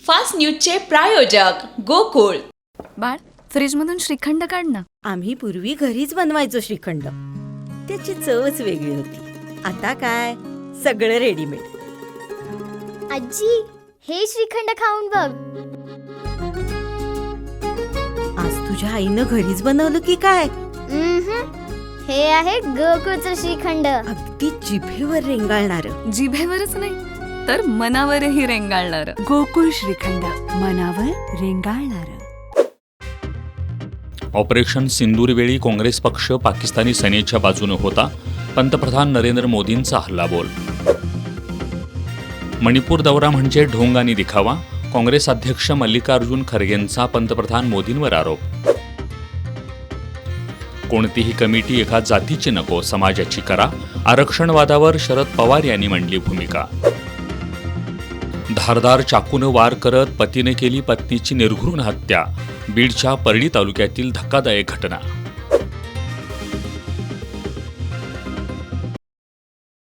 Fast न्यूजचे प्रायोजक गोकुळ. बाळ, फ्रीजमधून श्रीखंड काढ ना. आम्ही पूर्वी घरीच बनवायचो श्रीखंड. त्याची चवच वेगळी होती. आता काय सगळं रेडीमेड. आजी, हे श्रीखंड खाऊन बघ. आज तुझ्या आईनं घरीच बनवलं की काय? हे आहे गोकुळचं श्रीखंड. अगदी जिभेवर रेंगाळणार. जिभेवरच नाही तर मनावरही रेंगाळणार. गोकुळ श्रीखंड, मनावर रेंगाळणार. ऑपरेशन सिंदूरवेळी काँग्रेस पक्ष पाकिस्तानी सेनेच्या बाजूने होता. पंतप्रधान नरेंद्र मोदींचा हल्लाबोल. मणिपूर दौरा म्हणजे ढोंग आणि दिखावा. काँग्रेस अध्यक्ष मल्लिकार्जुन खरगेंचा पंतप्रधान मोदींवर आरोप. कोणतीही कमिटी एका जातीची नको, समाजाची करा. आरक्षणवादावर शरद पवार यांनी मांडली भूमिका. धारदार चाकूनं वार करत पतीने केली पत्नीची निर्घृण हत्या. बीडच्या परळी तालुक्यातील धक्कादायक घटना.